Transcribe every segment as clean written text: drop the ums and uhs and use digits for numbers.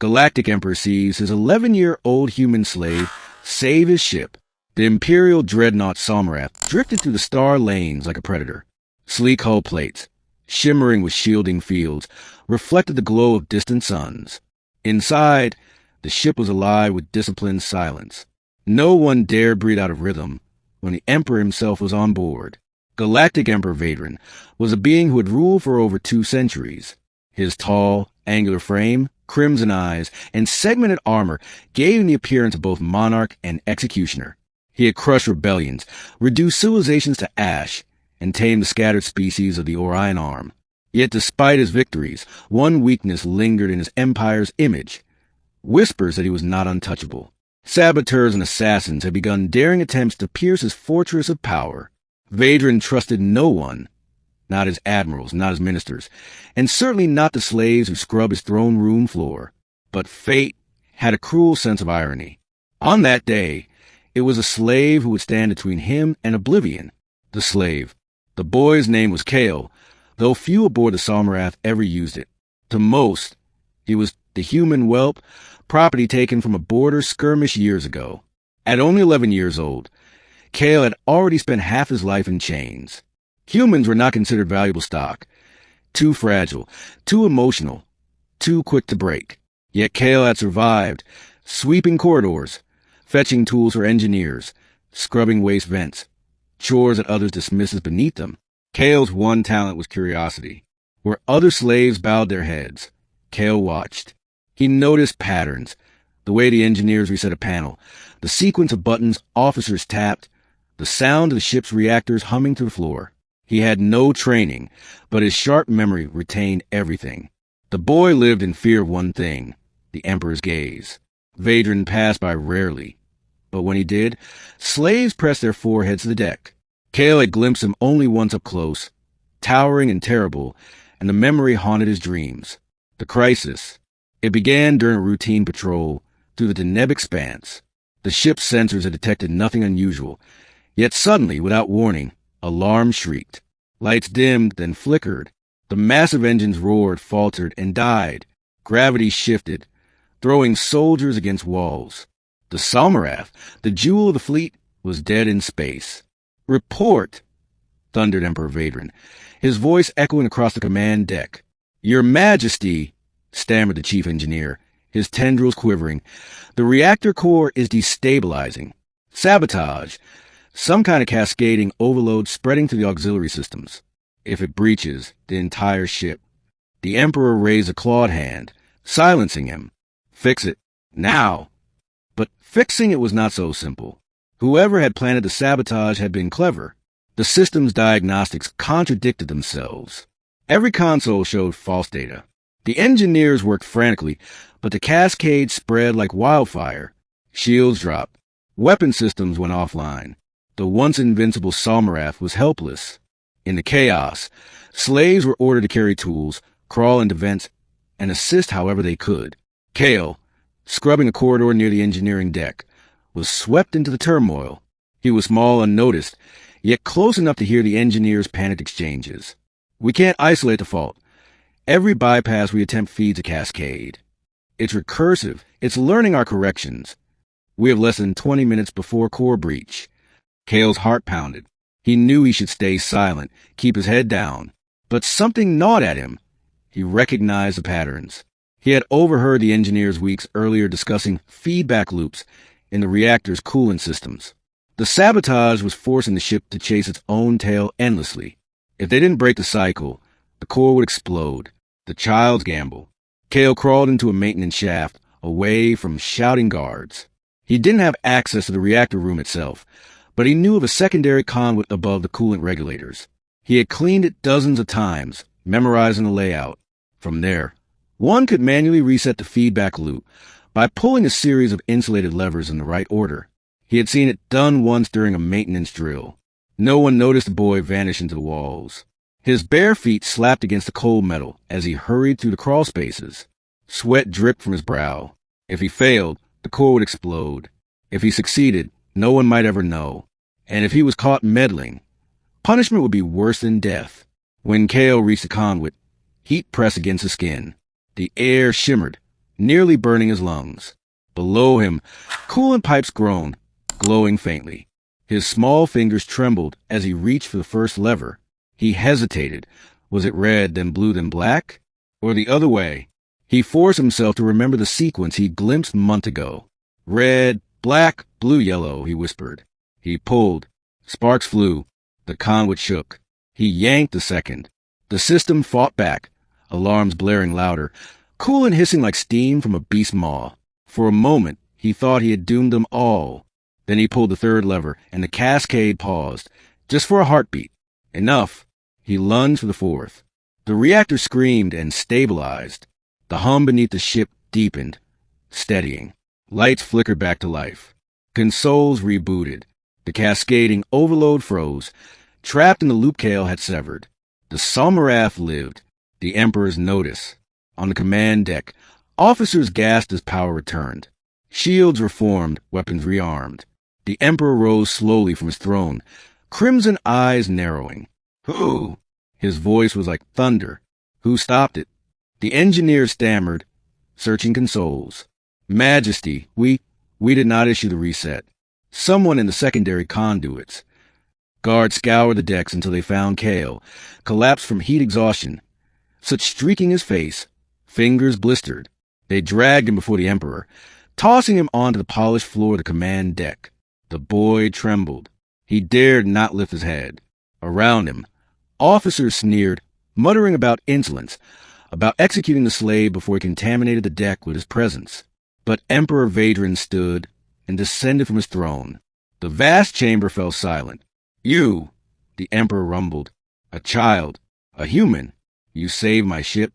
Galactic Emperor sees his 11-year-old human slave save his ship. The Imperial dreadnought Somarath drifted through the star lanes like a predator. Sleek hull plates, shimmering with shielding fields, reflected the glow of distant suns. Inside, the ship was alive with disciplined silence. No one dared breathe out of rhythm when the Emperor himself was on board. Galactic Emperor Vaedrin was a being who had ruled for over 2 centuries. His tall, angular frame, crimson eyes, and segmented armor gave him the appearance of both monarch and executioner. He had crushed rebellions, reduced civilizations to ash, and tamed the scattered species of the Orion Arm. Yet despite his victories, one weakness lingered in his empire's image. Whispers that he was not untouchable. Saboteurs and assassins had begun daring attempts to pierce his fortress of power. Vaedrin trusted no one, not his admirals, not his ministers, and certainly not the slaves who scrubbed his throne room floor. But fate had a cruel sense of irony. On that day, it was a slave who would stand between him and oblivion. The slave. The boy's name was Kale, though few aboard the Somarath ever used it. To most, he was the human whelp, property taken from a border skirmish years ago. At only 11 years old, Kale had already spent half his life in chains. Humans were not considered valuable stock. Too fragile, too emotional, too quick to break. Yet Kale had survived, sweeping corridors, fetching tools for engineers, scrubbing waste vents, chores that others dismissed as beneath them. Kale's one talent was curiosity. Where other slaves bowed their heads, Kale watched. He noticed patterns, the way the engineers reset a panel, the sequence of buttons officers tapped, the sound of the ship's reactors humming through the floor. He had no training, but his sharp memory retained everything. The boy lived in fear of one thing, the Emperor's gaze. Vaedrin passed by rarely, but when he did, slaves pressed their foreheads to the deck. Kale had glimpsed him only once up close, towering and terrible, and the memory haunted his dreams. The crisis. It began during a routine patrol through the Deneb expanse. The ship's sensors had detected nothing unusual, yet suddenly, without warning, alarms shrieked. Lights dimmed, then flickered. The massive engines roared, faltered, and died. Gravity shifted, throwing soldiers against walls. The Somarath, the jewel of the fleet, was dead in space. "Report!" thundered Emperor Vaedrin, his voice echoing across the command deck. "Your Majesty," stammered the chief engineer, his tendrils quivering. "The reactor core is destabilizing. Sabotage. Some kind of cascading overload spreading to the auxiliary systems. If it breaches, the entire ship." The Emperor raised a clawed hand, silencing him. "Fix it. Now." But fixing it was not so simple. Whoever had planted the sabotage had been clever. The system's diagnostics contradicted themselves. Every console showed false data. The engineers worked frantically, but the cascade spread like wildfire. Shields dropped. Weapon systems went offline. The once invincible Somarath was helpless. In the chaos, slaves were ordered to carry tools, crawl into vents, and assist however they could. Kale, scrubbing a corridor near the engineering deck, was swept into the turmoil. He was small, unnoticed, yet close enough to hear the engineers' panicked exchanges. "We can't isolate the fault. Every bypass we attempt feeds a cascade. It's recursive. It's learning our corrections. We have less than 20 minutes before core breach." Kale's heart pounded. He knew he should stay silent, keep his head down. But something gnawed at him. He recognized the patterns. He had overheard the engineers weeks earlier discussing feedback loops in the reactor's coolant systems. The sabotage was forcing the ship to chase its own tail endlessly. If they didn't break the cycle, the core would explode. The child's gamble. Kale crawled into a maintenance shaft, away from shouting guards. He didn't have access to the reactor room itself, but he knew of a secondary conduit above the coolant regulators. He had cleaned it dozens of times, memorizing the layout. From there, one could manually reset the feedback loop by pulling a series of insulated levers in the right order. He had seen it done once during a maintenance drill. No one noticed the boy vanish into the walls. His bare feet slapped against the cold metal as he hurried through the crawl spaces. Sweat dripped from his brow. If he failed, the core would explode. If he succeeded, no one might ever know. And if he was caught meddling, punishment would be worse than death. When Kale reached the conduit, heat pressed against his skin. The air shimmered, nearly burning his lungs. Below him, coolant pipes groaned, glowing faintly. His small fingers trembled as he reached for the first lever. He hesitated. Was it red, then blue, then black? Or the other way? He forced himself to remember the sequence he glimpsed months ago. Red, black, blue, yellow, he whispered. He pulled. Sparks flew. The conduit shook. He yanked the second. The system fought back, alarms blaring louder, coolant hissing like steam from a beast's maw. For a moment, he thought he had doomed them all. Then he pulled the third lever, and the cascade paused, just for a heartbeat. Enough. He lunged for the fourth. The reactor screamed and stabilized. The hum beneath the ship deepened, steadying. Lights flickered back to life. Consoles rebooted. The cascading overload froze. Trapped in the loop Kale had severed. The Salmarath lived. The Emperor's notice. On the command deck, officers gasped as power returned. Shields reformed, weapons rearmed. The Emperor rose slowly from his throne, crimson eyes narrowing. Who? His voice was like thunder. Who stopped it? The engineer stammered, searching consoles. Majesty, we did not issue the reset. Someone in the secondary conduits. Guards scoured the decks until they found Kale, collapsed from heat exhaustion. Such streaking his face, fingers blistered. They dragged him before the Emperor, tossing him onto the polished floor of the command deck. The boy trembled. He dared not lift his head. Around him, officers sneered, muttering about insolence, about executing the slave before he contaminated the deck with his presence. But Emperor Vadran stood and descended from his throne. The vast chamber fell silent. You, the Emperor rumbled, a child, a human, you saved my ship.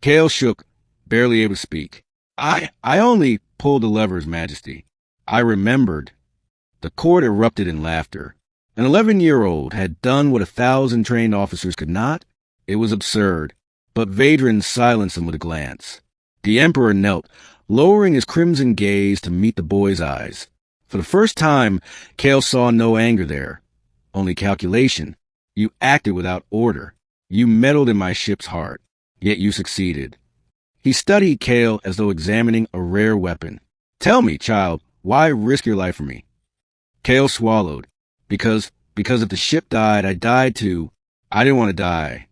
Kale shook, barely able to speak. I only pulled the levers, Majesty. I remembered. The court erupted in laughter. An 11-year-old had done what 1,000 trained officers could not. It was absurd, but Vadran silenced him with a glance. The Emperor knelt, lowering his crimson gaze to meet the boy's eyes. For the first time, Kale saw no anger there, only calculation. You acted without order. You meddled in my ship's heart, yet you succeeded. He studied Kale as though examining a rare weapon. Tell me, child, why risk your life for me? Kale swallowed. Because if the ship died, I died too. I didn't want to die.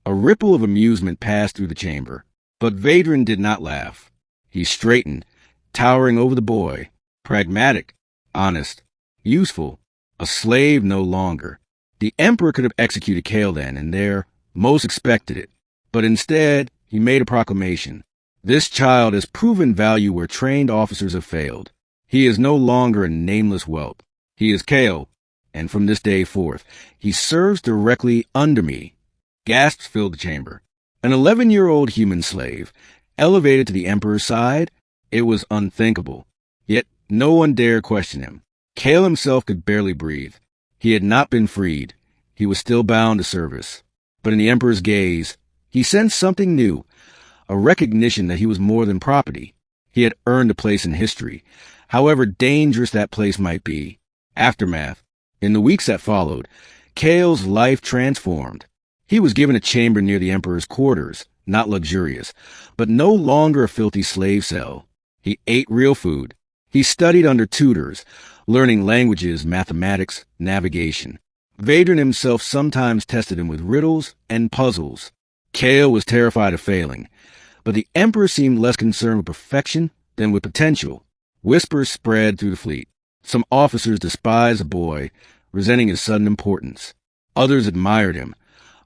A ripple of amusement passed through the chamber. But Vadran did not laugh. He straightened, towering over the boy. Pragmatic, honest, useful, a slave no longer. The Emperor could have executed Kale then and there, most expected it. But instead, he made a proclamation. This child has proven value where trained officers have failed. He is no longer a nameless whelp. He is Kale, and from this day forth, he serves directly under me. Gasps filled the chamber. An 11-year-old human slave, elevated to the Emperor's side, it was unthinkable. Yet no one dared question him. Kale himself could barely breathe. He had not been freed. He was still bound to service. But in the Emperor's gaze, he sensed something new, a recognition that he was more than property. He had earned a place in history, however dangerous that place might be. Aftermath. In the weeks that followed, Kale's life transformed. He was given a chamber near the Emperor's quarters, not luxurious, but no longer a filthy slave cell. He ate real food. He studied under tutors, learning languages, mathematics, navigation. Vadran himself sometimes tested him with riddles and puzzles. Kale was terrified of failing, but the Emperor seemed less concerned with perfection than with potential. Whispers spread through the fleet. Some officers despised the boy, resenting his sudden importance. Others admired him,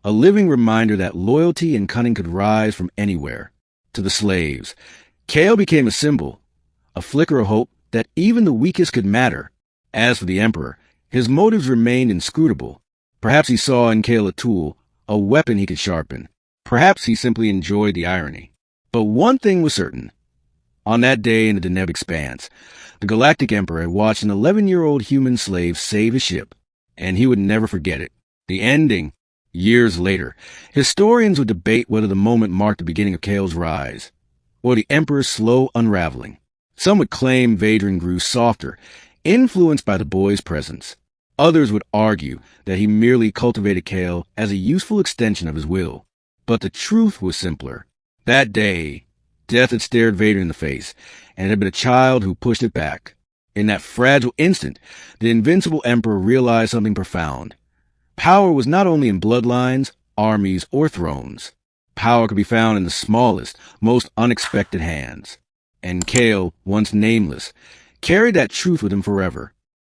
a living reminder that loyalty and cunning could rise from anywhere. To the slaves, Kale became a symbol, a flicker of hope that even the weakest could matter. As for the Emperor, his motives remained inscrutable. Perhaps he saw in Kale a tool, a weapon he could sharpen. Perhaps he simply enjoyed the irony. But one thing was certain. On that day in the Deneb Expanse, the Galactic Emperor had watched an 11-year-old human slave save his ship, and he would never forget it. The ending. Years later, historians would debate whether the moment marked the beginning of Kale's rise, or the Emperor's slow unraveling. Some would claim Vadran grew softer, influenced by the boy's presence. Others would argue that he merely cultivated Kale as a useful extension of his will. But the truth was simpler. That day, Death had stared Vader in the face, and it had been a child who pushed it back. In that fragile instant, the invincible Emperor realized something profound. Power was not only in bloodlines, armies, or thrones. Power could be found in the smallest, most unexpected hands. And Kale, once nameless, carried that truth with him forever.